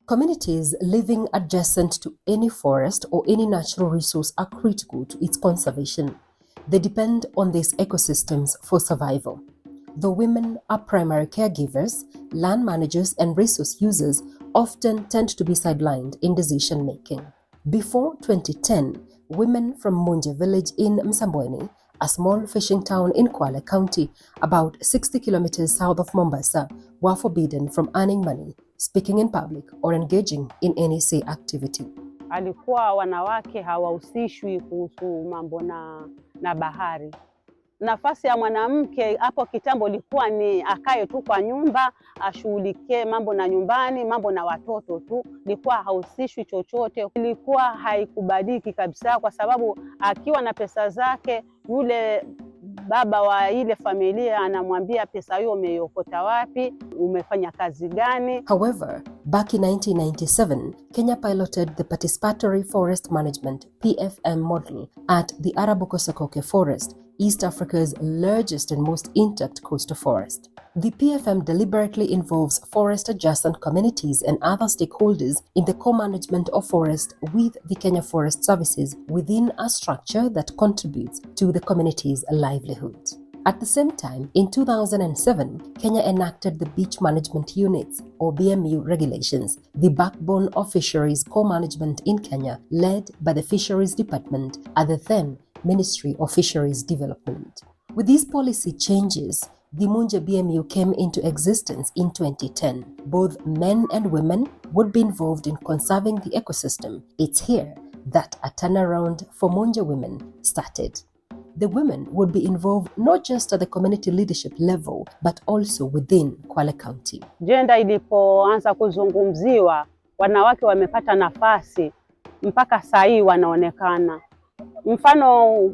Communities living adjacent to any forest or any natural resource are critical to its conservation. They depend on these ecosystems for survival. Though women are primary caregivers, land managers and resource users often tend to be sidelined in decision-making. Before 2010, women from Munje village in Msambweni, a small fishing town in Kwale County, about 60 kilometers south of Mombasa, were forbidden from earning money, speaking in public, or engaging in any say activity. Alikuwa wanawake hawahusishwi kuhusu mambo na bahari. Nafasi ya mwanamke hapo kitambo ilikuwa ni akae tu kwa nyumba, ashughulikie mambo na nyumbani, mambo na watoto tu. Ilikuwa hahusishwi chochote. Ilikuwa haikubadiliki kabisa kwa sababu akiwa na pesa zake, yule baba wa ile familia anamwambia pesa hiyo umeiokota wapi, umefanya kazi gani. However, back in 1997, Kenya piloted the Participatory Forest Management (PFM) model at the Arabuko-Sokoke Forest, East Africa's largest and most intact coastal forest. The PFM deliberately involves forest-adjacent communities and other stakeholders in the co-management of forest with the Kenya Forest Services within a structure that contributes to the community's livelihood. At the same time, in 2007, Kenya enacted the Beach Management Units, or BMU regulations, the backbone of fisheries co-management in Kenya, led by the Fisheries Department at the then Ministry of Fisheries Development. With these policy changes, the Munje BMU came into existence in 2010. Both men and women would be involved in conserving the ecosystem. It's here that a turnaround for Munje women started. The women would be involved not just at the community leadership level, but also within Kwale County. Gender ilipoanza kuzungumziwa, wanawake wamepata nafasi mpaka saa hii wanaonekana. Mfano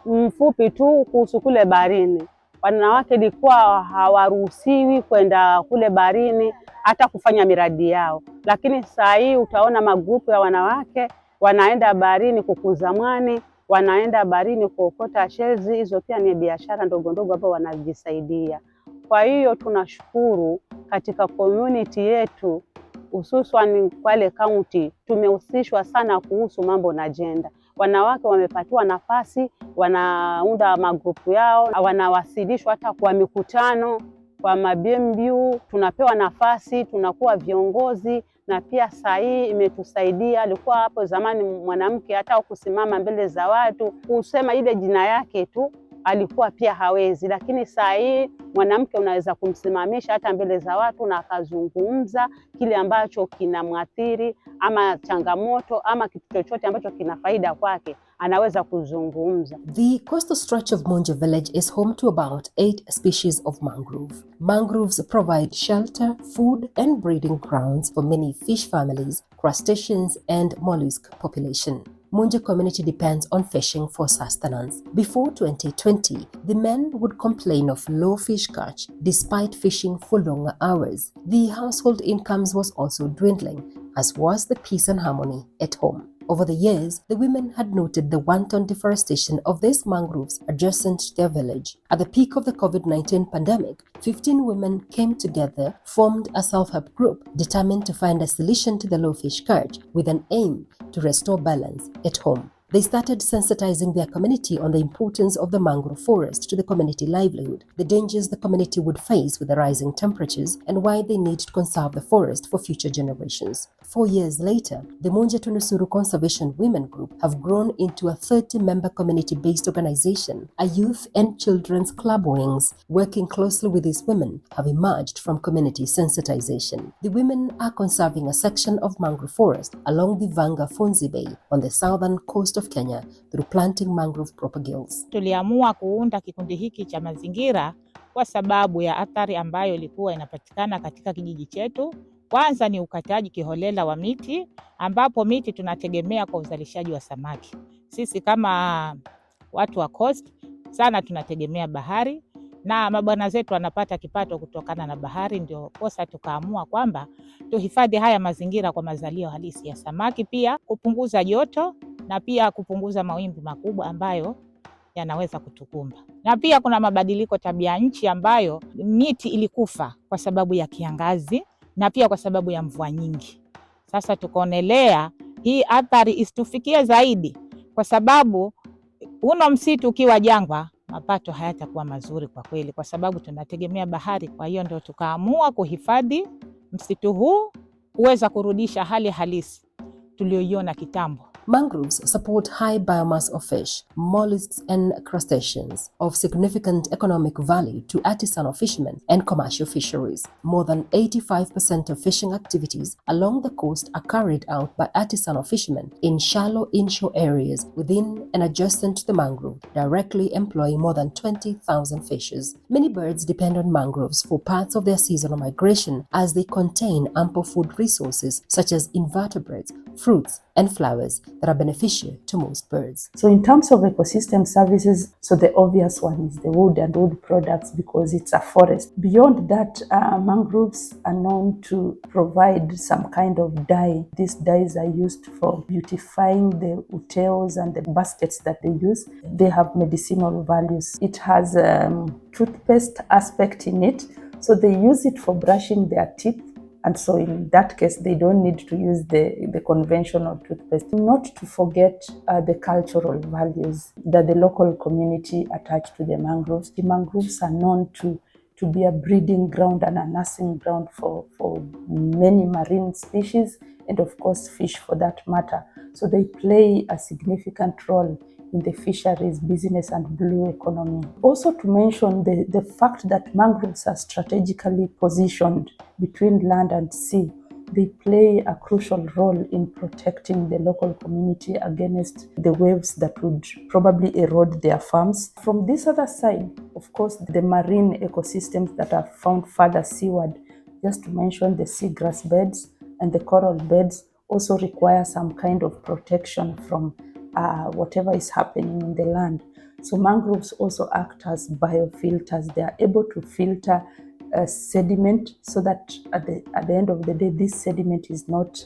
mfupi tu kuhusu kule baharini. Wanawake ilikuwa hawaruhusiwi kwenda kule baharini hata kufanya miradi yao. Lakini saa hii utaona magrupu ya wanawake wanaenda baharini kukuza mwani, wanaenda baharini kuokota shells. Hizo pia ni biashara ndogo ndogo hapo wanajisaidia. Kwa hiyo tunashukuru katika community yetu, hususan Kwale County, tumehusishwa sana kuhusu mambo na gender. Wanawake wamepatiwa nafasi, wanaunda magrupu yao, wanawasilishwa hata kwa mikutano, kwa mabMBU, tunapewa nafasi, tunakuwa viongozi, na pia saa hii imetusaidia. Alikuwa hapo zamani mwanamke hata kusimama mbele za watu, kusema ile jina yake tu, alikuwa pia hawezi, lakini saa hii mwanamke unaweza kumsimamisha hata mbele za watu na akazungumza kile ambacho kinamwathiri ama changamoto ama kitu chochote ambacho kina faida kwake, anaweza kuzungumza. The coastal stretch of Munje village is home to about 8 species of mangrove. Mangroves provide shelter, food and breeding grounds for many fish families, crustaceans and mollusk population. Munje community depends on fishing for sustenance. Before 2020, the men would complain of low fish catch despite fishing for longer hours. The household incomes was also dwindling, as was the peace and harmony at home. Over the years, the women had noted the wanton deforestation of these mangroves adjacent to their village. At the peak of the COVID-19 pandemic, 15 women came together, formed a self-help group determined to find a solution to the low fish catch with an aim to restore balance at home. They started sensitizing their community on the importance of the mangrove forest to the community livelihood, the dangers the community would face with the rising temperatures, and why they need to conserve the forest for future generations. 4 years later, the Munje Tunusuru Conservation Women Group have grown into a 30-member community-based organization. A youth and children's club wings, working closely with these women, have emerged from community sensitization. The women are conserving a section of mangrove forest along the Vanga-Funzi Bay on the southern coast of Kenya through planting mangrove propagules. Tuliamua kuunda kikundi hiki cha mazingira kwa sababu ya athari ambayo ilikuwa inapatikana katika kijiji chetu. Kwanza ni ukataji kiholela wa miti, ambapo miti tunategemea kwa uzalishaji wa samaki. Sisi kama watu wa coast sana tunategemea bahari, na mabwana zetu wanapata kipato kutokana na bahari. Ndio kosa tukaamua kwamba tuhifadhi haya mazingira kwa mazalio halisi ya samaki, pia kupunguza joto na pia kupunguza mawimbi makubwa ambayo yanaweza kutukumba. Na pia kuna mabadiliko tabia nchi ambayo miti ilikufa kwa sababu ya kiangazi na pia kwa sababu ya mvua nyingi. Sasa tukaonelea hii athari isitufikie zaidi, kwa sababu uno msitu ukiwa jangwa, mapato hayatakuwa mazuri kwa kweli, kwa sababu tunategemea bahari. Kwa hiyo ndio tukaamua kuhifadhi msitu huu kuweza kurudisha hali halisi tulioiona kitambo. Mangroves support high biomass of fish, mollusks and crustaceans of significant economic value to artisanal fishermen and commercial fisheries. More than 85% of fishing activities along the coast are carried out by artisanal fishermen in shallow inshore areas within and adjacent to the mangrove, directly employing more than 20,000 fishers. Many birds depend on mangroves for parts of their seasonal migration as they contain ample food resources such as invertebrates, fruits, and flowers that are beneficial to most birds. So in terms of ecosystem services, so the obvious one is the wood and wood products because it's a forest. Beyond that, mangroves are known to provide some kind of dye. These dyes are used for beautifying the utils and the baskets that they use. They have medicinal values. It has toothpaste aspect in it, so they use it for brushing their teeth. And so in that case, they don't need to use the conventional toothpaste. Not to forget the cultural values that the local community attach to the mangroves. The mangroves are known to be a breeding ground and a nursing ground for many marine species and of course fish for that matter. So they play a significant role in the fisheries business and blue economy. Also to mention the fact that mangroves are strategically positioned between land and sea. They play a crucial role in protecting the local community against the waves that would probably erode their farms. From this other side, of course, the marine ecosystems that are found further seaward, just to mention the seagrass beds and the coral beds, also require some kind of protection from whatever is happening in the land. So mangroves also act as biofilters. They are able to filter sediment so that at the end of the day, this sediment is not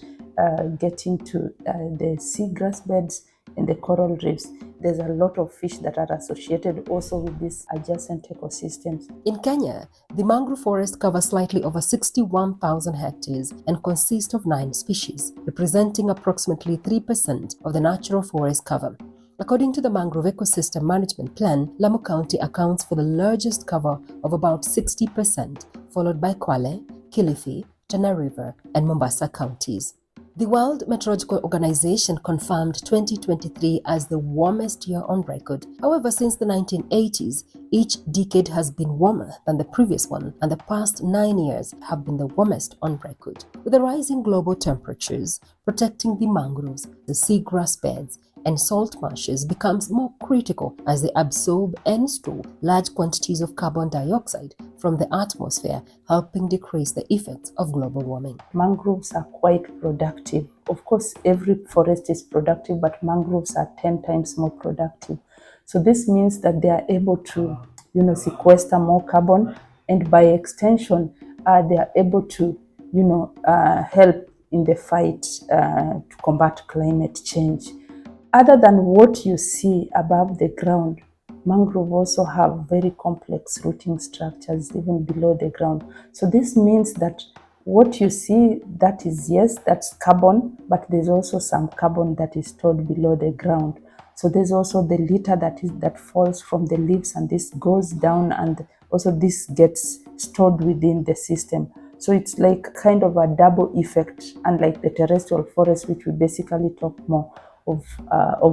getting to the seagrass beds and the coral reefs. There's a lot of fish that are associated also with these adjacent ecosystems. In Kenya, the mangrove forest covers slightly over 61,000 hectares and consists of 9 species, representing approximately 3% of the natural forest cover. According to the Mangrove Ecosystem Management Plan, Lamu County accounts for the largest cover of about 60%, followed by Kwale, Kilifi, Tana River, and Mombasa counties. The World Meteorological Organization confirmed 2023 as the warmest year on record. However, since the 1980s, each decade has been warmer than the previous one, and the past 9 years have been the warmest on record. With the rising global temperatures, protecting the mangroves, the seagrass beds, and salt marshes becomes more critical as they absorb and store large quantities of carbon dioxide from the atmosphere, helping decrease the effects of global warming. Mangroves are quite productive. Of course, every forest is productive, but mangroves are 10 times more productive. So this means that they are able to, sequester more carbon, and by extension, they are able to, help in the fight to combat climate change. Other than what you see above the ground, mangrove also have very complex rooting structures even below the ground. So this means that what you see, that is, yes, that's carbon, but there's also some carbon that is stored below the ground. So there's also the litter that falls from the leaves, and this goes down, and also this gets stored within the system. So it's like kind of a double effect, unlike the terrestrial forest, which we basically talk more of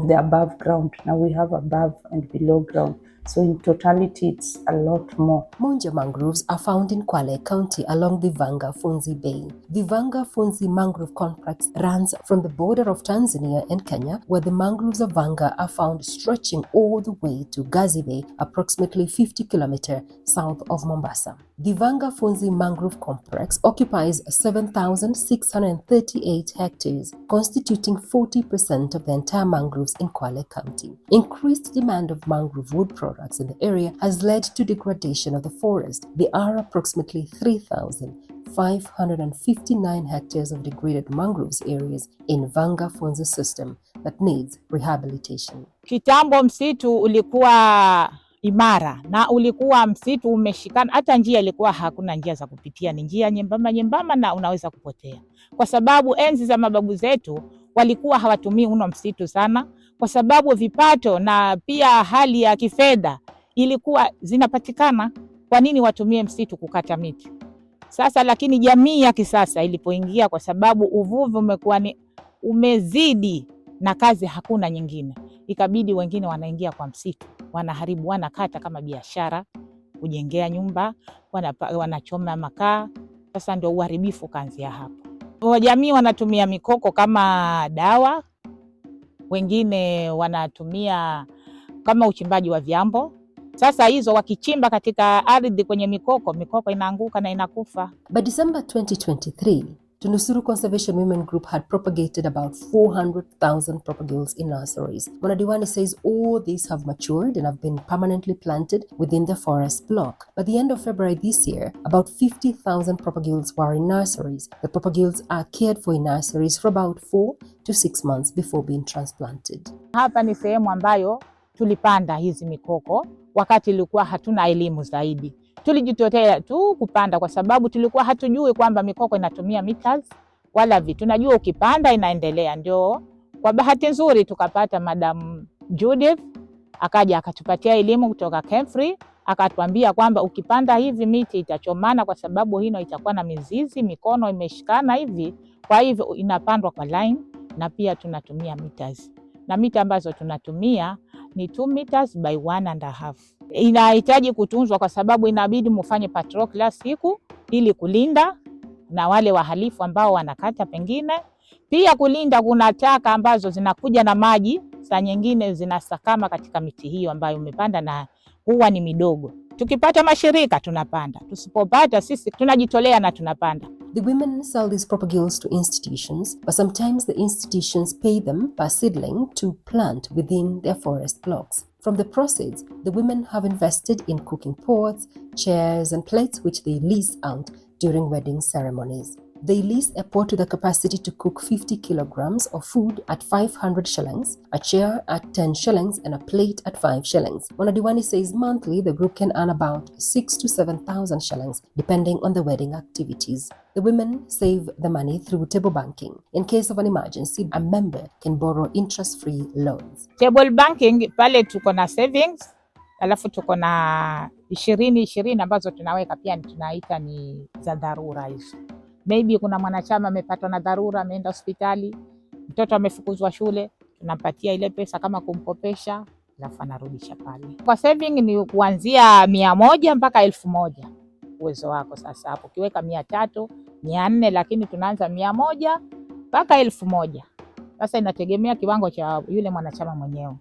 the above ground. Now we have above and below ground. So in totality, it's a lot more. Munja mangroves are found in Kwale County along the Vanga-Funzi Bay. The Vanga-Funzi Mangrove Complex runs from the border of Tanzania and Kenya, where the mangroves of Vanga are found stretching all the way to Gazi Bay, approximately 50 kilometers south of Mombasa. The Vanga-Funzi Mangrove Complex occupies 7,638 hectares, constituting 40% of the entire mangroves in Kwale County. Increased demand of mangrove wood products in the area has led to degradation of the forest. There are approximately 3,559 hectares of degraded mangroves areas in Vanga-Funzi system that needs rehabilitation. Kitambo msitu ulikuwa imara na ulikuwa msitu umeshikana, hata njia ilikuwa hakuna njia za kupitia, ni njia nyembamba nyembamba na unaweza kupotea, kwa sababu enzi za mababu zetu walikuwa hawatumii mno msitu sana, kwa sababu vipato na pia hali ya kifedha ilikuwa zinapatikana. Kwa nini watumie msitu kukata miti? Sasa lakini jamii ya kisasa ilipoingia, kwa sababu uvuvi umekuwa ni umezidi na kazi hakuna nyingine, ikabidi wengine wanaingia kwa msitu, wanaharibu, wanakata kama biashara, kujengea nyumba, wanachoma makaa. Sasa ndio uharibifu kaanzia hapo. Jamii wanatumia mikoko kama dawa, wengine wanatumia kama uchimbaji wa vyambo. Sasa hizo wakichimba katika ardhi kwenye mikoko, mikoko inaanguka na inakufa. By December 2023, Tunusuru Conservation Women Group had propagated about 400,000 propagules in nurseries. Monadiwani says all these have matured and have been permanently planted within the forest block. By the end of February this year, about 50,000 propagules were in nurseries. The propagules are cared for in nurseries for about 4 to 6 months before being transplanted. Hapa ni sehemu ambayo tulipanda hizi mikoko wakati ilikuwa hatuna elimu zaidi. Tulijitolea tu kupanda kwa sababu tulikuwa hatujui kwamba mikoko inatumia meters wala vitu. Tunajua ukipanda inaendelea. Ndio kwa bahati nzuri tukapata Madam Judith, akaja akatupatia elimu kutoka Kemfrey, akatuambia kwamba ukipanda hivi miti itachomana kwa sababu hino itakuwa na mizizi, mikono imeshikana hivi, kwa hivyo inapandwa kwa line, na pia tunatumia meters. Na mita ambazo tunatumia ni 2 meters by 1.5. Inahitaji kutunzwa kwa sababu inabidi mufanye patrol kila siku ili kulinda na wale wahalifu ambao wanakata pengine. Pia kulinda kuna taka ambazo zinakuja na maji, saa nyingine zinasakama katika miti hiyo ambayo umepanda na huwa ni midogo. Tukipata mashirika tunapanda, tusipopata sisi tunajitolea na tunapanda. The women sell these propagules to institutions, but sometimes the institutions pay them per seedling to plant within their forest blocks. From the proceeds, the women have invested in cooking pots, chairs, and plates which they lease out during wedding ceremonies. They lease a pot with the capacity to cook 50 kilograms of food at 500 shillings, a chair at 10 shillings, and a plate at 5 shillings. Monadiwani says monthly the group can earn about 6,000 to 7,000 shillings, depending on the wedding activities. The women save the money through table banking. In case of an emergency, a member can borrow interest-free loans. Table banking, pale tuko na savings, alafu tuko na 20 ambazo tunaweka pia tunaita ni za dharura hizo. Maybe kuna mwanachama amepatwa na dharura, ameenda hospitali, mtoto amefukuzwa shule, tunampatia ile pesa kama kumkopesha, alafu anarudisha pale. Kwa saving ni kuanzia 100 mpaka 1,000 uwezo wako. Sasa hapo ukiweka 300, 400, lakini tunaanza 100 mpaka 1,000. Sasa inategemea kiwango cha yule mwanachama mwenyewe.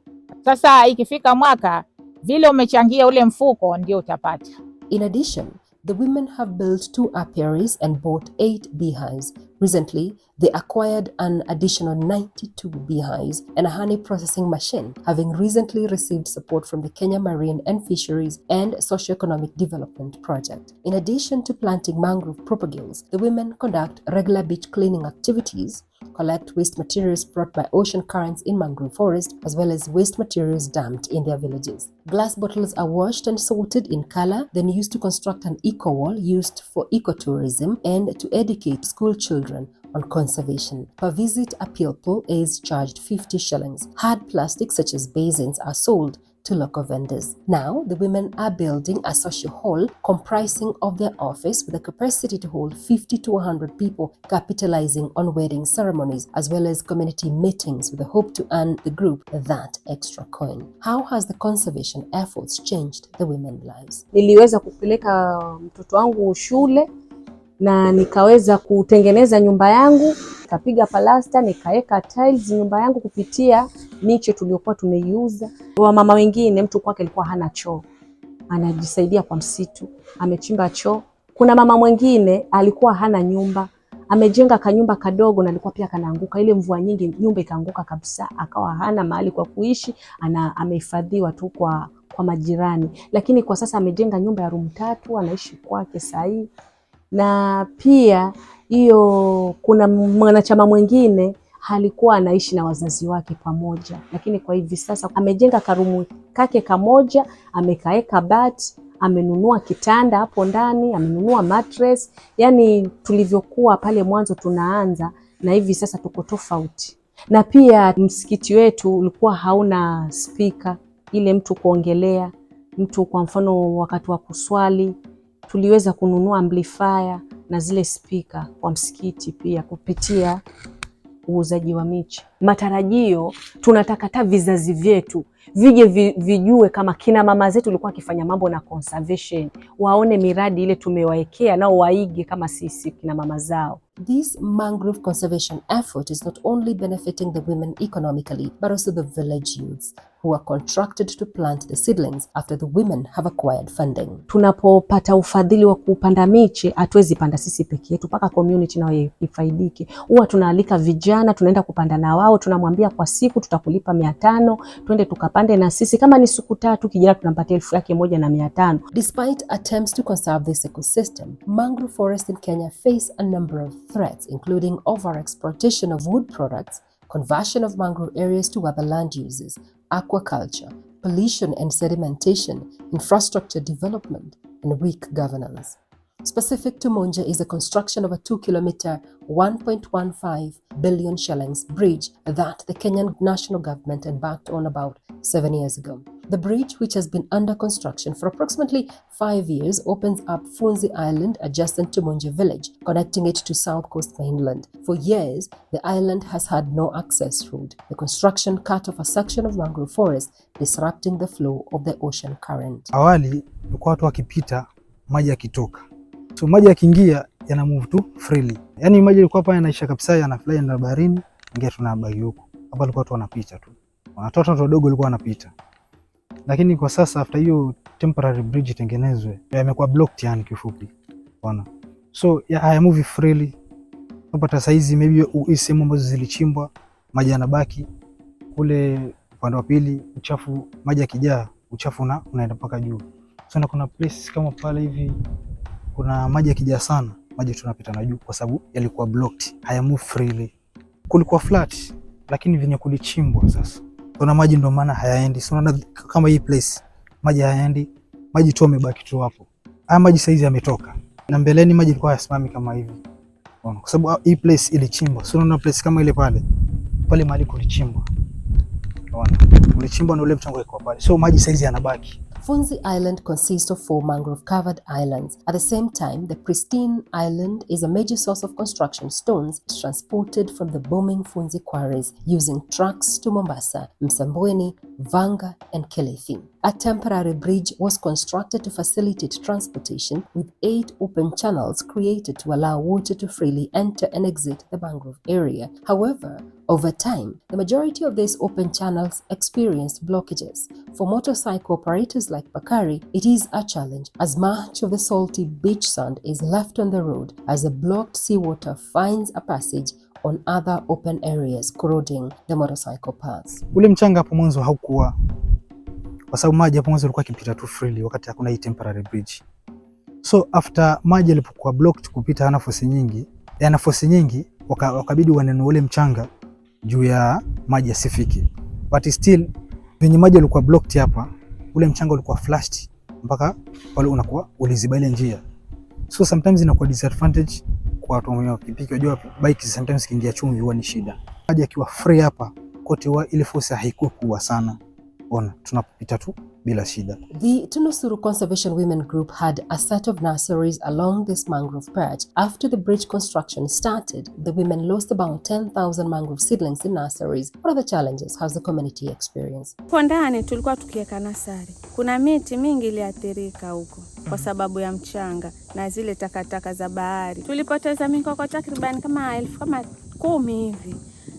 Sasa ikifika mwaka vile umechangia ule mfuko ndio utapata. In addition, the women have built 2 apiaries and bought 8 beehives. Recently, they acquired an additional 92 beehives and a honey processing machine, having recently received support from the Kenya Marine and Fisheries and Socioeconomic Development Project. In addition to planting mangrove propagules, the women conduct regular beach cleaning activities, collect waste materials brought by ocean currents in mangrove forest, as well as waste materials dumped in their villages. Glass bottles are washed and sorted in color, then used to construct an eco-wall used for ecotourism and to educate school children on conservation. Per visit, a pupil is charged 50 shillings. Hard plastics such as basins are sold to local vendors. Now, the women are building a social hall comprising of their office with a capacity to hold 50 to 100 people, capitalizing on wedding ceremonies as well as community meetings with the hope to earn the group that extra coin. How has the conservation efforts changed the women's lives? Niliweza kupeleka mtoto wangu shule na nikaweza kutengeneza nyumba yangu, nikapiga palasta, nikaweka tiles nyumba yangu kupitia miche tuliokuwa tumeiuza. Wa mama wengine mtu kwake alikuwa hana choo, anajisaidia kwa msitu, amechimba choo. Kuna mama mwingine alikuwa hana nyumba, amejenga kanyumba kadogo na alikuwa pia kanaanguka, ile mvua nyingi nyumba ikaanguka kabisa, akawa hana mahali kwa kuishi, amehifadhiwa tu kwa majirani. Lakini kwa sasa amejenga nyumba ya room 3, anaishi kwake sahii. Na pia hiyo kuna mwanachama mwingine halikuwa anaishi na wazazi wake pamoja, lakini kwa hivi sasa amejenga karumu kake kamoja, amekaeka bati, amenunua kitanda hapo ndani, amenunua mattress. Yani tulivyokuwa pale mwanzo tunaanza na hivi sasa tuko tofauti. Na pia msikiti wetu ulikuwa hauna speaker ile mtu kuongelea, mtu kwa mfano wakati wa kuswali tuliweza kununua amplifier na zile speaker kwa msikiti pia kupitia uuzaji wa miche. Matarajio tunataka hata vizazi vyetu vije vijue kama kina mama zetu walikuwa wakifanya mambo na conservation, waone miradi ile tumewaekea nao waige kama sisi kina mama zao. This mangrove conservation effort is not only benefiting the women economically, but also the village youths who are contracted to plant the seedlings after the women have acquired funding. Tunapopata ufadhili wa kupanda miche, hatuwezi panda sisi peke yetu, mpaka community nayo ifaidike. Huwa tunaalika vijana, tunaenda kupanda na wao, tunamwambia kwa siku tutakulipa 500, twende tukapande na sisi. Kama ni siku 3, kijana tunampatia 1,500. Despite attempts to conserve this ecosystem, mangrove forests in Kenya face a number of threats, including overexploitation of wood products, conversion of mangrove areas to other land uses, aquaculture, pollution and sedimentation, infrastructure development, and weak governance. Specific to Monja is the construction of a 2-kilometer, 1.15 billion shillings bridge that the Kenyan national government embarked on about 7 years ago. The bridge, which has been under construction for approximately 5 years, opens up Funzi Island adjacent to Monja village, connecting it to South Coast mainland. For years, the island has had no access road. The construction cut off a section of mangrove forest, disrupting the flow of the ocean current. Awali, tulikuwa watu wakipita, maji yakitoka. So maji yakiingia yana move tu freely. Yaani maji yalikuwa hapa yanaisha kabisa, yanafly na baharini, ingia tunabaki huko. Hapa tulikuwa watu wanapita tu. Watoto wadogo walikuwa wanapita. Lakini kwa sasa after hiyo temporary bridge itengenezwe, yamekuwa blocked yani kifupi. Unaona. So haya move freely. Unapata saizi maybe sehemu ambazo zilichimbwa, maji yanabaki kule upande wa pili, uchafu maji yakijaa, uchafu unaenda mpaka juu. So na kuna place kama pale hivi kuna maji yakijaa sana, maji tunapita na juu kwa sababu yalikuwa blocked, haya move freely. Kulikuwa flat lakini venye kulichimbwa sasa. Kuna maji ndio maana hayaendi. So unaona kama hii place maji hayaendi, maji tu yamebaki tu hapo. Haya maji saizi yametoka. Na mbeleni maji yalikuwa yasimami kama hivi. Kwa sababu hii place ilichimbwa. So unaona place kama ile pale mahali kulichimbwa. Unaona kulichimbwa na ule mchanga uko pale. So maji saizi yanabaki. Funzi Island consists of 4 mangrove-covered islands. At the same time, the pristine island is a major source of construction stones transported from the booming Funzi quarries using trucks to Mombasa, Msambweni, Vanga, and Kilifi. A temporary bridge was constructed to facilitate transportation with 8 open channels created to allow water to freely enter and exit the mangrove area. However, over time, the majority of these open channels experienced blockages. For motorcycle operators like Bakari, it is a challenge as much of the salty beach sand is left on the road as the blocked seawater finds a passage on other open areas, corroding the motorcycle paths. Ule mchanga hapo mwanzo haukuwa, kwa sababu maji hapo mwanzo yalikuwa yakipita tu freely wakati hakuna hii temporary bridge. So after maji yalipokuwa blocked kupita yana force nyingi, wakabidi wanenue ule mchanga juu ya maji yasifike. But still venye maji yalikuwa blocked hapa, ule mchanga ulikuwa flashed mpaka pale unakuwa uliziba ile njia. So sometimes inakuwa disadvantage kwa watu wenye pikipiki, unajua bike sometimes kiingia chumvi huwa ni shida. Maji yakiwa free hapa kote wa ile force haikuwa kubwa sana. Ona tunapita tu bila shida. The Tunusuru Conservation Women Group had a set of nurseries along this mangrove patch. After the bridge construction started, the women lost about 10,000 mangrove seedlings in nurseries. What are the challenges has the community experienced? Kwa ndani tulikuwa tukiweka nasari. Kuna miti mingi iliathirika huko kwa sababu ya mchanga na zile takataka za bahari. Tulipoteza mikoko takriban kama 10,000 hivi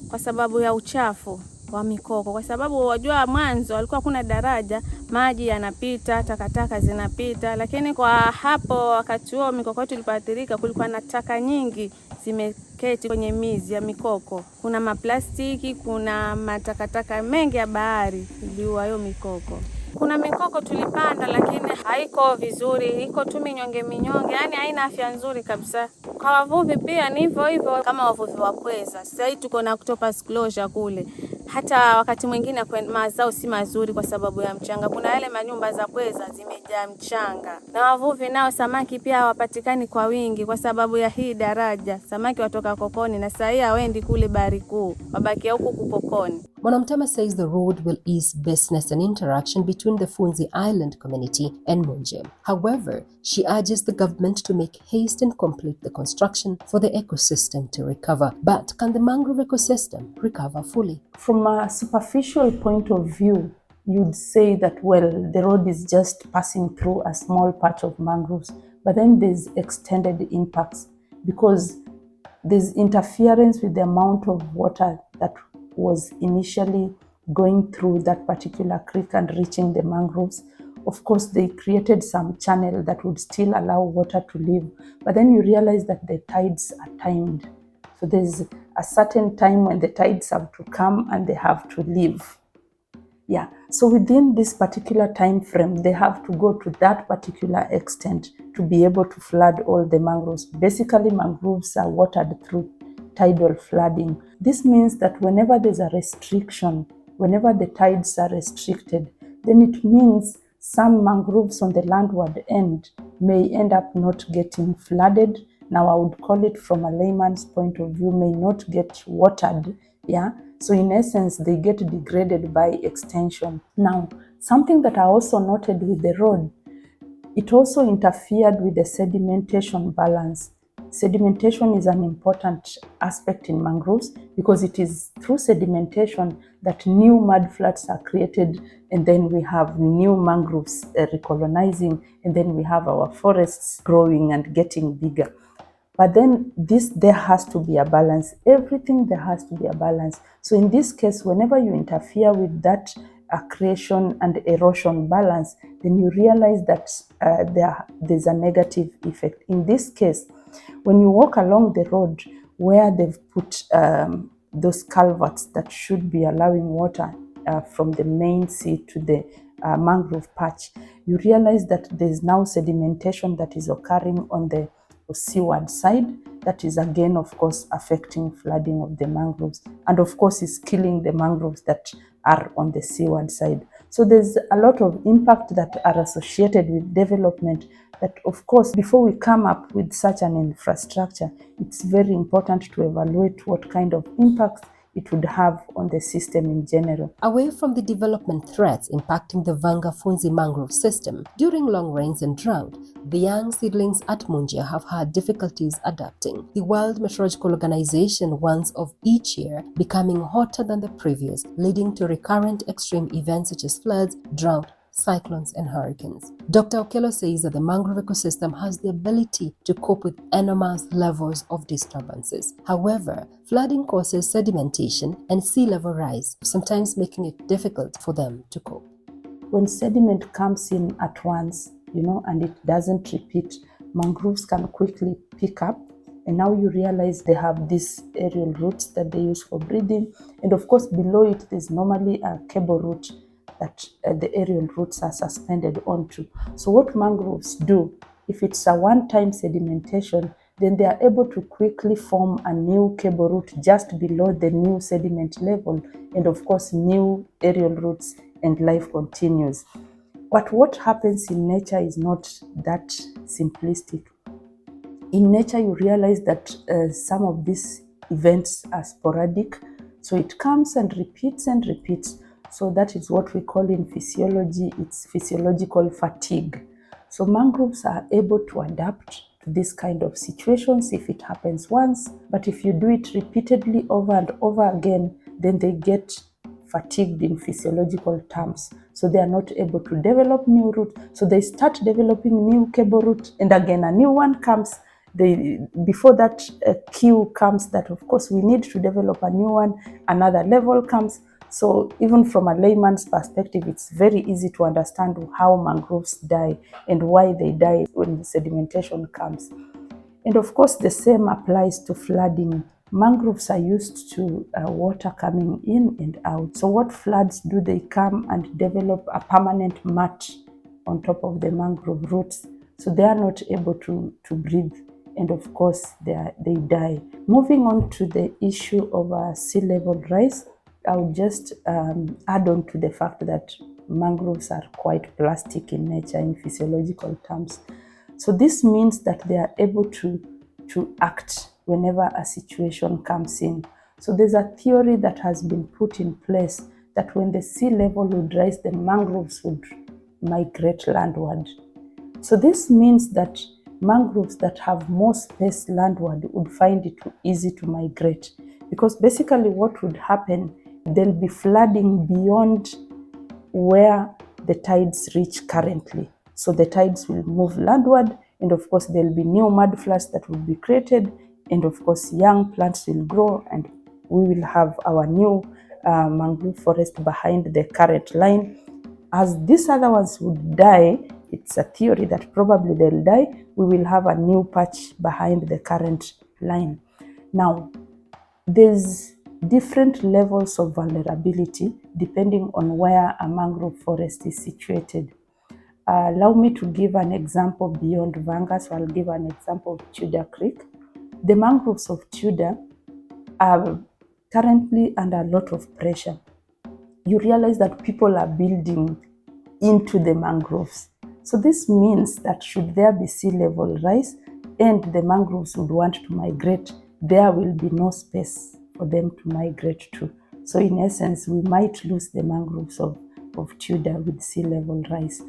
kwa sababu ya uchafu wa mikoko, kwa sababu wajua mwanzo walikuwa kuna daraja, maji yanapita, takataka zinapita, lakini kwa hapo wakati huo mikoko yetu ilipoathirika kulikuwa na taka nyingi zimeketi kwenye mizi ya mikoko. Kuna maplastiki, kuna matakataka mengi ya bahari iliua hiyo mikoko. Kuna mikoko tulipanda lakini haiko vizuri, iko tu minyonge minyonge, yani haina afya nzuri kabisa. Kwa wavuvi pia ni hivyo hivyo, kama wavuvi wa pweza. Sasa hivi tuko na octopus closure kule. Hata wakati mwingine mazao si mazuri kwa sababu ya mchanga. Kuna yale manyumba za pweza zimejaa mchanga. Na wavuvi nao samaki pia hawapatikani kwa wingi kwa sababu ya hii daraja. Samaki watoka Kokoni na sasa hawendi kule bahari kuu, wabakia huku Kokoni. Mwanamtama says the road will ease business and interaction between the Funzi Island community and Munje. However, she urges the government to make haste and complete the construction for the ecosystem to recover. But can the mangrove ecosystem recover fully? From a superficial point of view, you'd say that, well, the road is just passing through a small patch of mangroves, but then there's extended impacts because there's interference with the amount of water that was initially going through that particular creek and reaching the mangroves. Of course, they created some channel that would still allow water to leave, but then you realize that the tides are timed. So there's a certain time when the tides have to come and they have to leave. Yeah, so within this particular time frame, they have to go to that particular extent to be able to flood all the mangroves. Basically, mangroves are watered through tidal flooding. This means that whenever there's a restriction, whenever the tides are restricted, then it means some mangroves on the landward end may end up not getting flooded. Now, I would call it, from a layman's point of view, may not get watered. Yeah. So in essence, they get degraded by extension. Now, something that I also noted with the road, it also interfered with the sedimentation balance. Sedimentation is an important aspect in mangroves because it is through sedimentation that new mudflats are created, and then we have new mangroves recolonizing, and then we have our forests growing and getting bigger. But then there has to be a balance. Everything, there has to be a balance. So in this case, whenever you interfere with that accretion and erosion balance, then you realize that there's a negative effect. In this case, when you walk along the road where they've put those culverts that should be allowing water from the main sea to the mangrove patch, you realize that there's now sedimentation that is occurring on the seaward side. That is again, of course, affecting flooding of the mangroves, and of course is killing the mangroves that are on the seaward side. So there's a lot of impact that are associated with development that, of course, before we come up with such an infrastructure, it's very important to evaluate what kind of impact it would have on the system in general. Away from the development threats impacting the Vanga Funzi mangrove system, during long rains and drought, the young seedlings at Munje have had difficulties adapting. The World Meteorological Organization warns of each year becoming hotter than the previous, leading to recurrent extreme events such as floods, drought, cyclones, and hurricanes. Dr. Okello says that the mangrove ecosystem has the ability to cope with enormous levels of disturbances. However, flooding causes sedimentation and sea level rise, sometimes making it difficult for them to cope. When sediment comes in at once, and it doesn't repeat, mangroves can quickly pick up. And now you realize they have these aerial roots that they use for breathing. And of course, below it, there's normally a cable root that the aerial roots are suspended onto. So what mangroves do, if it's a one-time sedimentation, then they are able to quickly form a new cable root just below the new sediment level, and of course new aerial roots, and life continues. But what happens in nature is not that simplistic. In nature, you realize that some of these events are sporadic, so it comes and repeats and repeats. So that is what we call in physiology, it's physiological fatigue. So mangroves are able to adapt to this kind of situations if it happens once, but if you do it repeatedly over and over again, then they get fatigued in physiological terms. So they are not able to develop new roots. So they start developing new cable root, and again a new one comes. Before that cue comes that, of course, we need to develop a new one, another level comes. So even from a layman's perspective, it's very easy to understand how mangroves die and why they die when the sedimentation comes. And of course, the same applies to flooding. Mangroves are used to water coming in and out. So what floods do? They come and develop a permanent mat on top of the mangrove roots, so they are not able to breathe, and of course they die. Moving on to the issue of sea level rise, I would just add on to the fact that mangroves are quite plastic in nature in physiological terms. So this means that they are able to act whenever a situation comes in. So there's a theory that has been put in place that when the sea level would rise, the mangroves would migrate landward. So this means that mangroves that have more space landward would find it easy to migrate, because basically what would happen, there'll be flooding beyond where the tides reach currently. So the tides will move landward, and of course there'll be new mudflats that will be created, and of course young plants will grow, and we will have our new mangrove forest behind the current line. As these other ones would die, it's a theory that probably they'll die, we will have a new patch behind the current line. Now, there's different levels of vulnerability depending on where a mangrove forest is situated. Allow me to give an example beyond Vanga, so I'll give an example of Tudor Creek. The mangroves of Tudor are currently under a lot of pressure. You realize that people are building into the mangroves. So this means that should there be sea level rise and the mangroves would want to migrate, there will be no space for them to migrate to. So in essence, we might lose the mangroves of Tudor with sea level rise.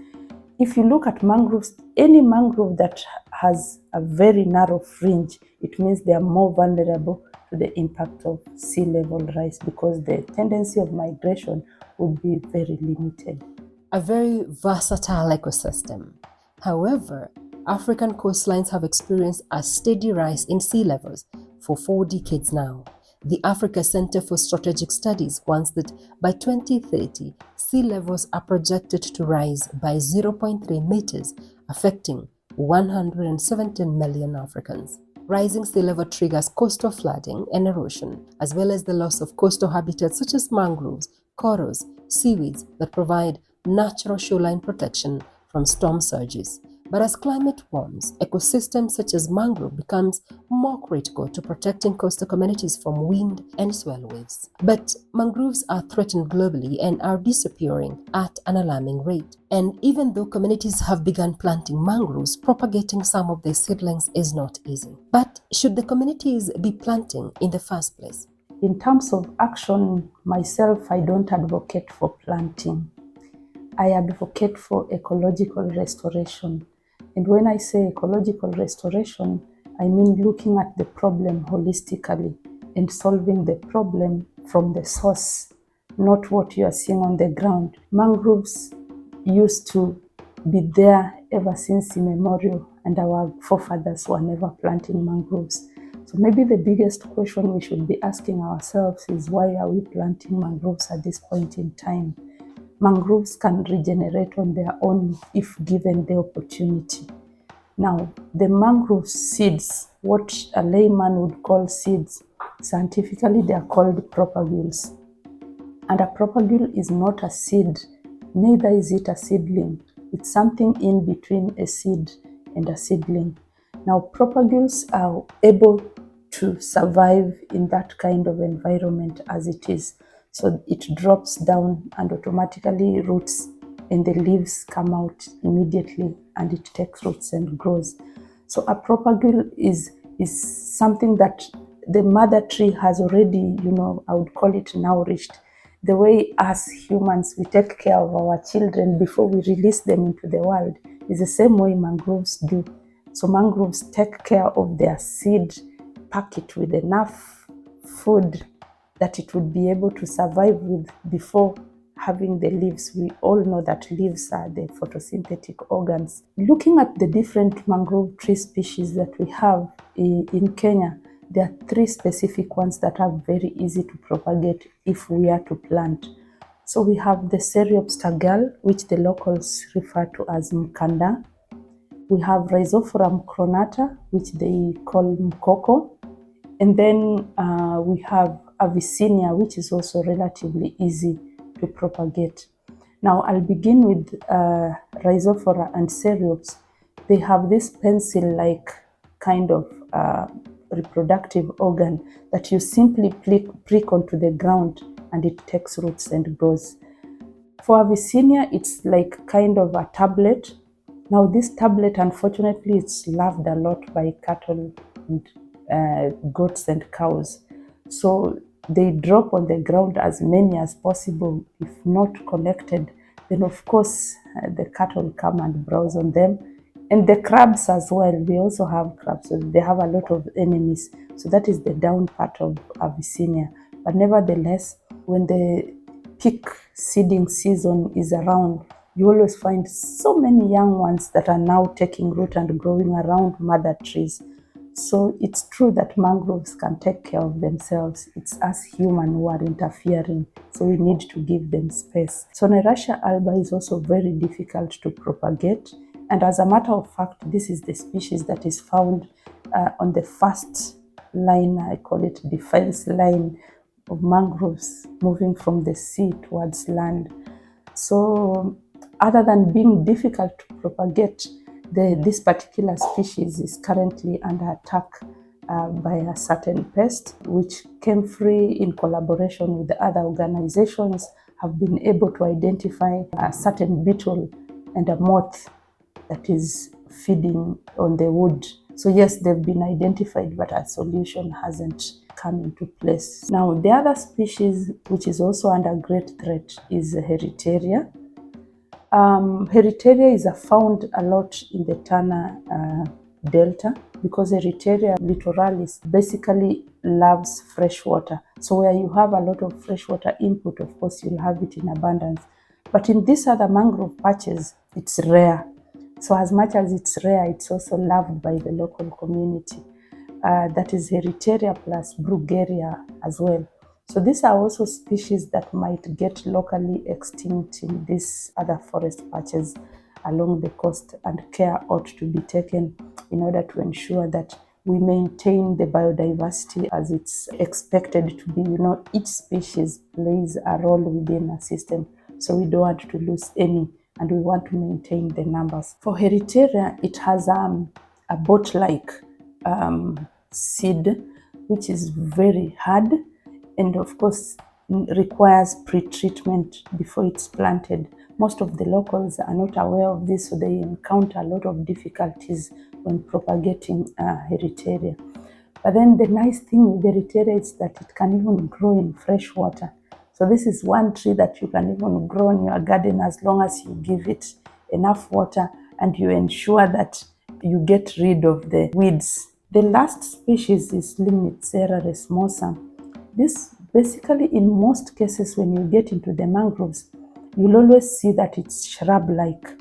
If you look at mangroves, any mangrove that has a very narrow fringe, it means they are more vulnerable to the impact of sea level rise, because the tendency of migration would be very limited. A very versatile ecosystem. However, African coastlines have experienced a steady rise in sea levels for 4 decades now. The Africa Center for Strategic Studies warns that by 2030, sea levels are projected to rise by 0.3 meters, affecting 117 million Africans. Rising sea level triggers coastal flooding and erosion, as well as the loss of coastal habitats such as mangroves, corals, seaweeds that provide natural shoreline protection from storm surges. But as climate warms, ecosystems such as mangrove becomes more critical to protecting coastal communities from wind and swell waves. But mangroves are threatened globally and are disappearing at an alarming rate. And even though communities have begun planting mangroves, propagating some of their seedlings is not easy. But should the communities be planting in the first place? In terms of action, myself, I don't advocate for planting. I advocate for ecological restoration. And when I say ecological restoration, I mean looking at the problem holistically and solving the problem from the source, not what you are seeing on the ground. Mangroves used to be there ever since immemorial, and our forefathers were never planting mangroves. So maybe the biggest question we should be asking ourselves is, why are we planting mangroves at this point in time? Mangroves can regenerate on their own if given the opportunity. Now, the mangrove seeds, what a layman would call seeds, scientifically they are called propagules. And a propagule is not a seed, neither is it a seedling. It's something in between a seed and a seedling. Now, propagules are able to survive in that kind of environment as it is. So it drops down and automatically roots, and the leaves come out immediately and it takes roots and grows. So a propagule is something that the mother tree has already, I would call it nourished. The way us humans, we take care of our children before we release them into the world is the same way mangroves do. So mangroves take care of their seed, pack it with enough food that it would be able to survive with before having the leaves. We all know that leaves are the photosynthetic organs. Looking at the different mangrove tree species that we have in Kenya, there are 3 specific ones that are very easy to propagate if we are to plant. So we have the Cereopsta girl, which the locals refer to as mkanda. We have Rhizophorum cronata, which they call mkoko. And then we have Avicennia, which is also relatively easy to propagate. Now I'll begin with Rhizophora and Cereops. They have this pencil-like kind of reproductive organ that you simply prick onto the ground and it takes roots and grows. For Avicennia, it's like kind of a tablet. Now this tablet, unfortunately, it's loved a lot by cattle and goats and cows. So they drop on the ground as many as possible. If not collected, then of course the cattle come and browse on them. And the crabs as well, we also have crabs, so they have a lot of enemies. So that is the down part of Avicennia. But nevertheless, when the peak seeding season is around, you always find so many young ones that are now taking root and growing around mother trees. So it's true that mangroves can take care of themselves. It's us humans who are interfering, so we need to give them space. Soneracea alba is also very difficult to propagate. And as a matter of fact, this is the species that is found on the first line, I call it defense line of mangroves moving from the sea towards land. So other than being difficult to propagate, this particular species is currently under attack by a certain pest, which came free in collaboration with the other organizations, have been able to identify a certain beetle and a moth that is feeding on the wood. So yes, they've been identified, but a solution hasn't come into place. Now, the other species which is also under great threat is Heritaria. Heritaria is found a lot in the Tana Delta because Heritaria littoralis basically loves fresh water. So where you have a lot of freshwater input, of course, you'll have it in abundance. But in these other mangrove patches, it's rare. So as much as it's rare, it's also loved by the local community. That is Heritaria plus Brugueria as well. So these are also species that might get locally extinct in these other forest patches along the coast, and care ought to be taken in order to ensure that we maintain the biodiversity as it's expected to be. You know, each species plays a role within a system, so we don't want to lose any, and we want to maintain the numbers. For Heritaria, it has a boat-like seed, which is very hard, and of course requires pre-treatment before it's planted. Most of the locals are not aware of this, so they encounter a lot of difficulties when propagating Heritaria. But then the nice thing with Heritaria is that it can even grow in fresh water. So this is one tree that you can even grow in your garden as long as you give it enough water and you ensure that you get rid of the weeds. The last species is Limnicera resmosa. This basically, in most cases, when you get into the mangroves, you'll always see that it's shrub-like.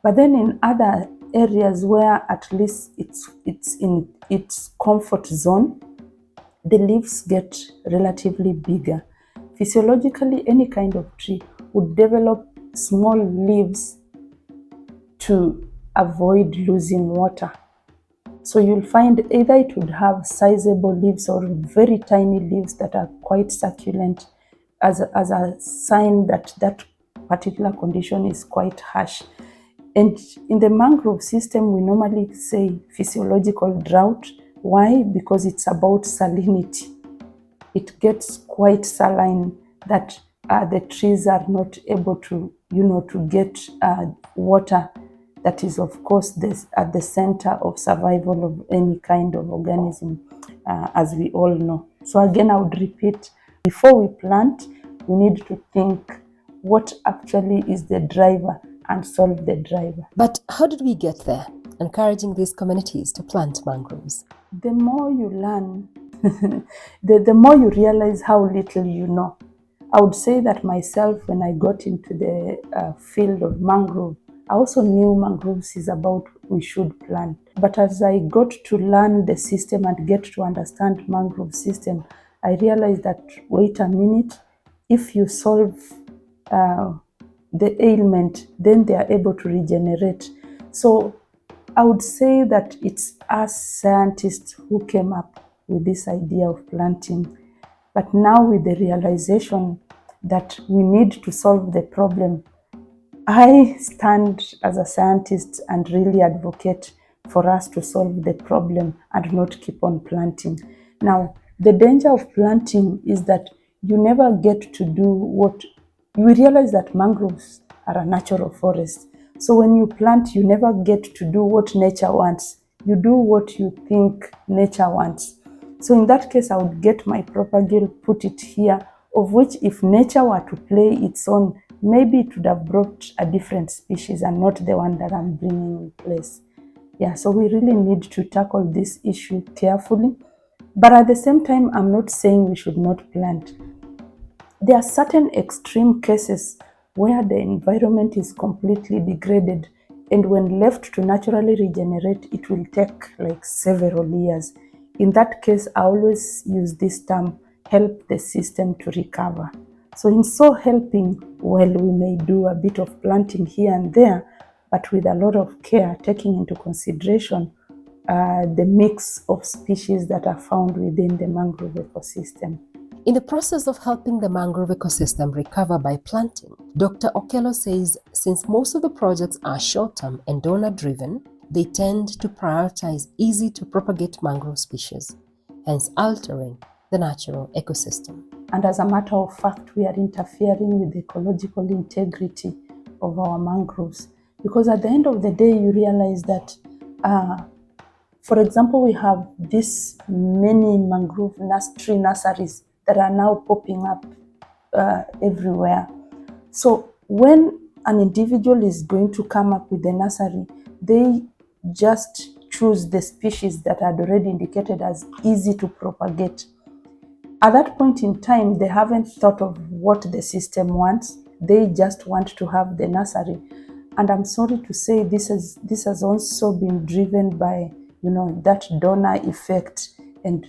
But then in other areas where at least it's in its comfort zone, the leaves get relatively bigger. Physiologically, any kind of tree would develop small leaves to avoid losing water. So you'll find either it would have sizable leaves or very tiny leaves that are quite succulent as a sign that that particular condition is quite harsh. And in the mangrove system, we normally say physiological drought. Why? Because it's about salinity. It gets quite saline that the trees are not able to, to get water. That is, of course, at the center of survival of any kind of organism, as we all know. So again, I would repeat, before we plant, we need to think what actually is the driver and solve the driver. But how did we get there, encouraging these communities to plant mangroves? The more you learn, the more you realize how little you know. I would say that myself, when I got into the field of mangrove, I also knew mangroves is about we should plant. But as I got to learn the system and get to understand mangrove system, I realized that, wait a minute, if you solve the ailment, then they are able to regenerate. So I would say that it's us scientists who came up with this idea of planting. But now with the realization that we need to solve the problem, I stand as a scientist and really advocate for us to solve the problem and not keep on planting. Now, the danger of planting is that you never get to do what you realize that mangroves are a natural forest. So when you plant, you never get to do what nature wants. You do what you think nature wants. So in that case, I would get my propagule, put it here, of which if nature were to play its own, maybe it would have brought a different species and not the one that I'm bringing in place. Yeah, so we really need to tackle this issue carefully. But at the same time, I'm not saying we should not plant. There are certain extreme cases where the environment is completely degraded, and when left to naturally regenerate, it will take like several years. In that case, I always use this term, help the system to recover. So in so helping, well, we may do a bit of planting here and there, but with a lot of care, taking into consideration the mix of species that are found within the mangrove ecosystem. In the process of helping the mangrove ecosystem recover by planting, Dr. Okello says since most of the projects are short-term and donor-driven, they tend to prioritize easy-to-propagate mangrove species, hence altering the natural ecosystem. And as a matter of fact, we are interfering with the ecological integrity of our mangroves. Because at the end of the day, you realize that, for example, we have this many mangrove tree nurseries that are now popping up everywhere. So when an individual is going to come up with a nursery, they just choose the species that are already indicated as easy to propagate. At that point in time, they haven't thought of what the system wants. They just want to have the nursery. And I'm sorry to say this has also been driven by, that donor effect and,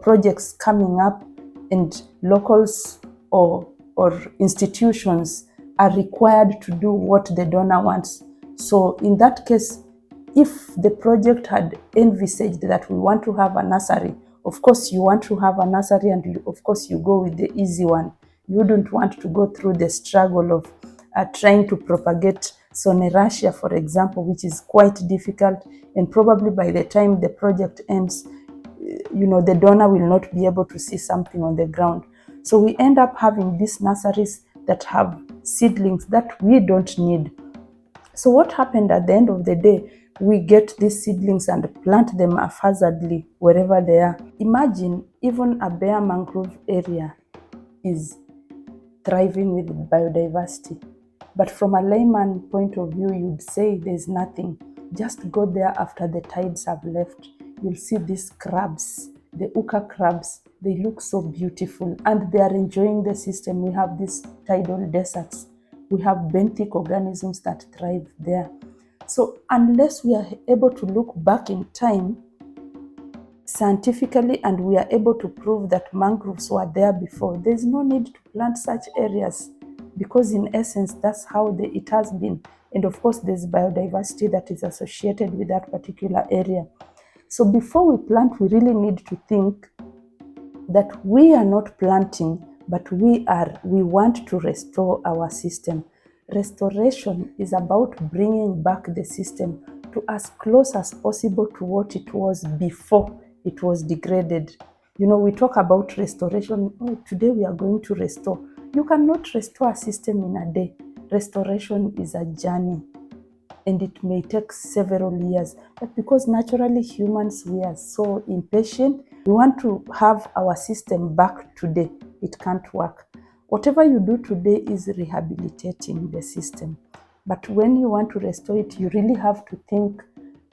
projects coming up, and locals or institutions are required to do what the donor wants. So in that case, if the project had envisaged that we want to have a nursery, of course you want to have a nursery, and of course you go with the easy one. You wouldn't want to go through the struggle of trying to propagate soneracia, for example, which is quite difficult, and probably by the time the project ends, the donor will not be able to see something on the ground. So we end up having these nurseries that have seedlings that we don't need. So what happened at the end of the day, we get these seedlings and plant them haphazardly wherever they are. Imagine even a bare mangrove area is thriving with biodiversity. But from a layman point of view, you'd say there's nothing. Just go there after the tides have left. You'll see these crabs, the uka crabs. They look so beautiful and they are enjoying the system. We have these tidal deserts. We have benthic organisms that thrive there. So unless we are able to look back in time scientifically and we are able to prove that mangroves were there before, there's no need to plant such areas, because in essence, that's how it has been. And of course, there's biodiversity that is associated with that particular area. So before we plant, we really need to think that we are not planting, but we want to restore our system. Restoration is about bringing back the system to as close as possible to what it was before it was degraded. We talk about restoration. Oh, today we are going to restore. You cannot restore a system in a day. Restoration is a journey, and it may take several years. But because naturally humans, we are so impatient, we want to have our system back today. It can't work. Whatever you do today is rehabilitating the system. But when you want to restore it, you really have to think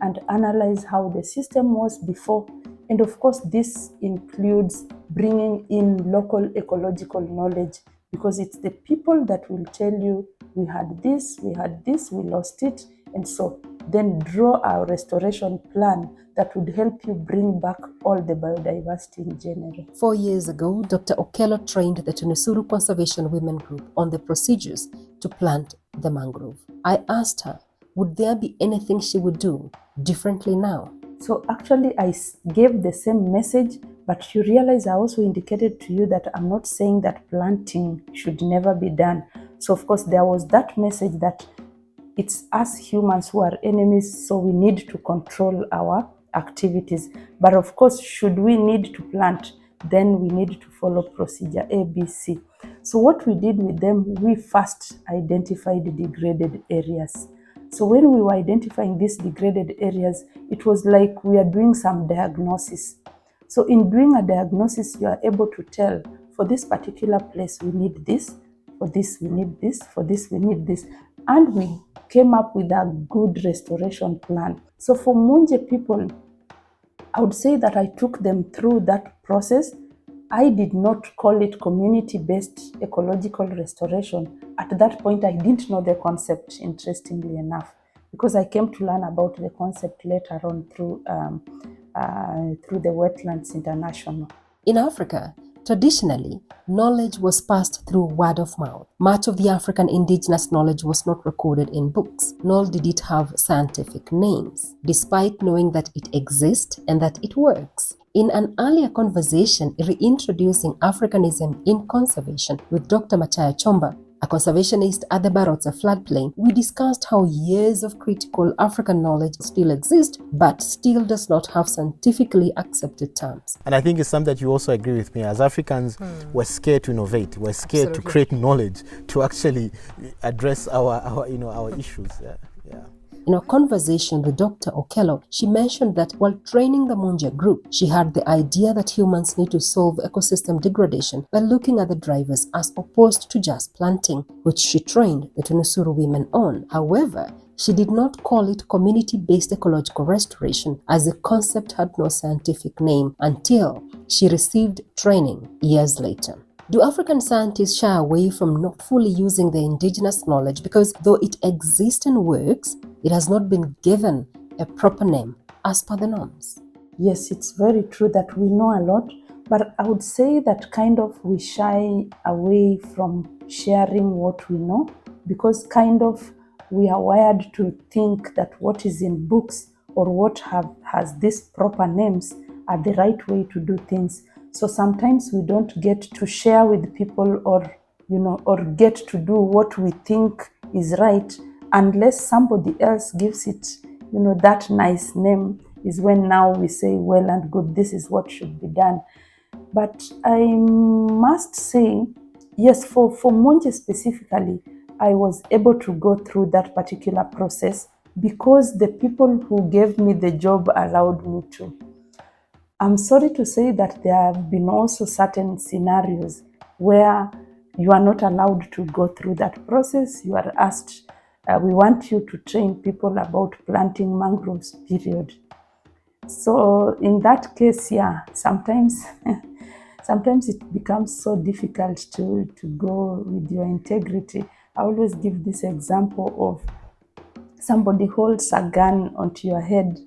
and analyze how the system was before. And of course, this includes bringing in local ecological knowledge, because it's the people that will tell you, we had this, we lost it. And so then draw a restoration plan that would help you bring back all the biodiversity in general. 4 years ago, Dr. Okello trained the Tunisuru Conservation Women Group on the procedures to plant the mangrove. I asked her, would there be anything she would do differently now? So actually, I gave the same message, but you realize I also indicated to you that I'm not saying that planting should never be done. So of course, there was that message that it's us humans who are enemies, so we need to control our activities. But of course, should we need to plant, then we need to follow procedure A, B, C. So what we did with them, we first identified degraded areas. So when we were identifying these degraded areas, it was like we are doing some diagnosis. So in doing a diagnosis, you are able to tell, for this particular place, we need this, for this, we need this, for this, we need this. And we came up with a good restoration plan. So for Munje people, I would say that I took them through that process. I did not call it community-based ecological restoration. At that point, I didn't know the concept, interestingly enough, because I came to learn about the concept later on through the Wetlands International. In Africa, traditionally, knowledge was passed through word of mouth. Much of the African indigenous knowledge was not recorded in books, nor did it have scientific names, despite knowing that it exists and that it works. In an earlier conversation reintroducing Africanism in conservation with Dr. Machaya Chomba, a conservationist at the Barotse floodplain, we discussed how years of critical African knowledge still exist, but still does not have scientifically accepted terms. And I think it's something that you also agree with me. As Africans, we're scared to innovate. We're scared to create knowledge to actually address our issues. Yeah. In a conversation with Dr. Okello, she mentioned that while training the Munje group, she had the idea that humans need to solve ecosystem degradation by looking at the drivers as opposed to just planting, which she trained the Tunusuru women on. However, she did not call it community-based ecological restoration, as the concept had no scientific name until she received training years later. Do African scientists shy away from not fully using their indigenous knowledge because though it exists and works, it has not been given a proper name as per the norms? Yes, it's very true that we know a lot, but I would say that kind of we shy away from sharing what we know because kind of we are wired to think that what is in books or what has these proper names are the right way to do things. So sometimes we don't get to share with people or get to do what we think is right unless somebody else gives it, that nice name is when now we say, well and good, this is what should be done. But I must say, yes, for Munje specifically, I was able to go through that particular process because the people who gave me the job allowed me to. I'm sorry to say that there have been also certain scenarios where you are not allowed to go through that process. You are asked, we want you to train people about planting mangroves, period. So in that case, yeah, sometimes it becomes so difficult to go with your integrity. I always give this example of somebody holds a gun onto your head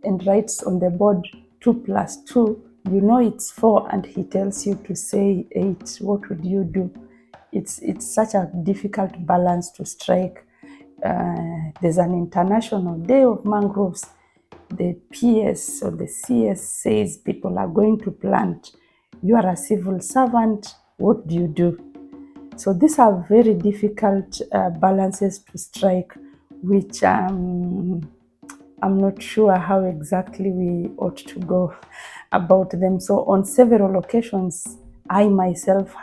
and writes on the board 2 + 2, you know it's 4, and he tells you to say 8. What would you do? It's such a difficult balance to strike. There's an International Day of Mangroves. The PS or the CS says people are going to plant. You are a civil servant. What do you do? So these are very difficult balances to strike, which I'm not sure how exactly we ought to go about them. So on several occasions, I myself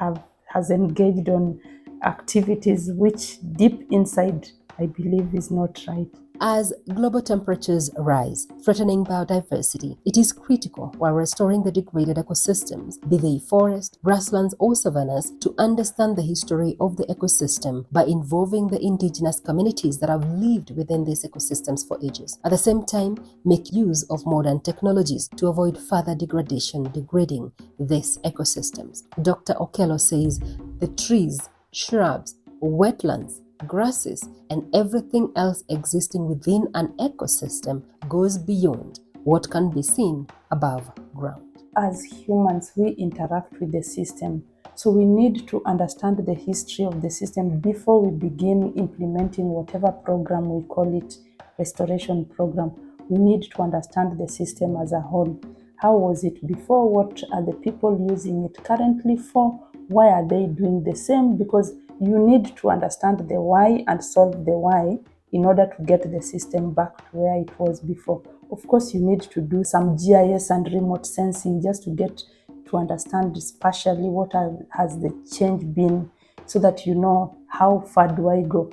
has engaged on activities which deep inside I believe is not right. As global temperatures rise, threatening biodiversity, it is critical while restoring the degraded ecosystems, be they forest, grasslands or savannas, to understand the history of the ecosystem by involving the indigenous communities that have lived within these ecosystems for ages. At the same time, make use of modern technologies to avoid further degrading these ecosystems. Dr. Okello says the trees, shrubs, wetlands, grasses, and everything else existing within an ecosystem goes beyond what can be seen above ground. As humans, we interact with the system. So we need to understand the history of the system before we begin implementing whatever program we call it, restoration program. We need to understand the system as a whole. How was it before? What are the people using it currently for? Why are they doing the same? Because you need to understand the why and solve the why in order to get the system back to where it was before. Of course, you need to do some GIS and remote sensing just to get to understand spatially what has the change been, so that you know how far do I go.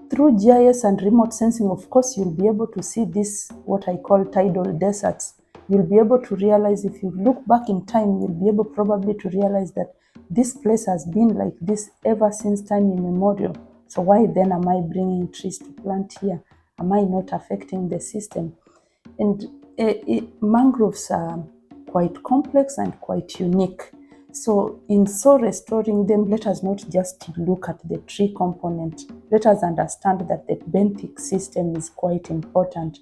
Through GIS and remote sensing, of course, you'll be able to see this, what I call tidal deserts. You'll be able to realize, if you look back in time, you'll be able probably to realize that this place has been like this ever since time immemorial. So why then am I bringing trees to plant here? Am I not affecting the system? And mangroves are quite complex and quite unique. So in restoring them, let us not just look at the tree component. Let us understand that the benthic system is quite important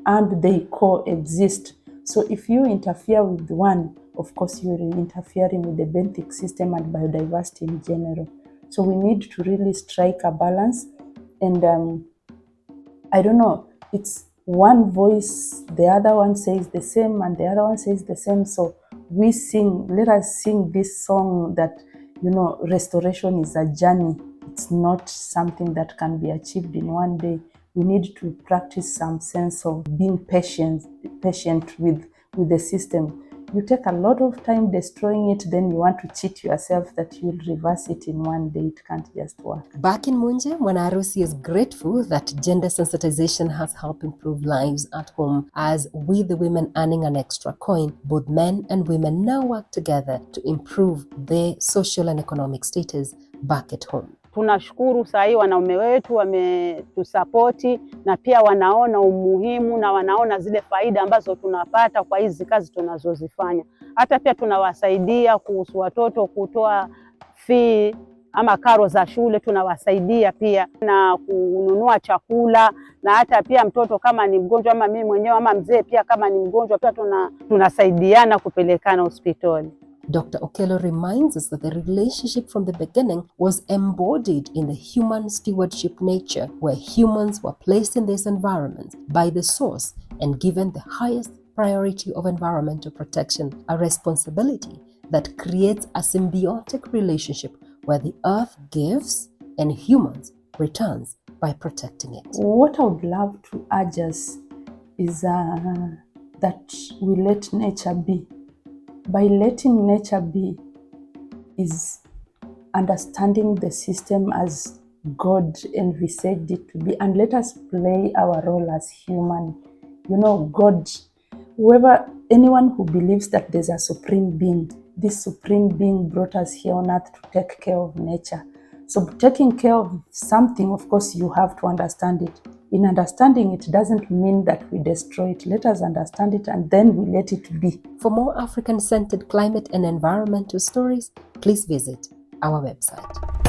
and they coexist. So if you interfere with one, of course you're interfering with the benthic system and biodiversity in general. So we need to really strike a balance. And I don't know, it's one voice, the other one says the same, and the other one says the same. So we sing, let us sing this song that, restoration is a journey. It's not something that can be achieved in one day. We need to practice some sense of being patient with the system. You take a lot of time destroying it, then you want to cheat yourself that you'll reverse it in one day. It can't just work. Back in Munje, Mwanaharusi is grateful that gender sensitization has helped improve lives at home, as with the women earning an extra coin, both men and women now work together to improve their social and economic status back at home. Tunashukuru saa hii wanaume wetu wametusapoti na pia wanaona umuhimu na wanaona zile faida ambazo tunapata kwa hizi kazi tunazozifanya. Hata pia tunawasaidia kuhusu watoto kutoa fee ama karo za shule, tunawasaidia pia na kununua chakula, na hata pia mtoto kama ni mgonjwa ama mimi mwenyewe ama mzee pia kama ni mgonjwa pia tunasaidiana kupelekana hospitali. Dr. Okello reminds us that the relationship from the beginning was embodied in the human stewardship nature, where humans were placed in this environment by the source and given the highest priority of environmental protection, a responsibility that creates a symbiotic relationship where the earth gives and humans returns by protecting it. What I would love to urge us is that we let nature be. By letting nature be is understanding the system as God envisaged it to be, and let us play our role as human. God, anyone who believes that there's a supreme being, this supreme being brought us here on earth to take care of nature. So taking care of something, of course, you have to understand it. In understanding it doesn't mean that we destroy it. Let us understand it and then we let it be. For more African-centered climate and environmental stories, please visit our website.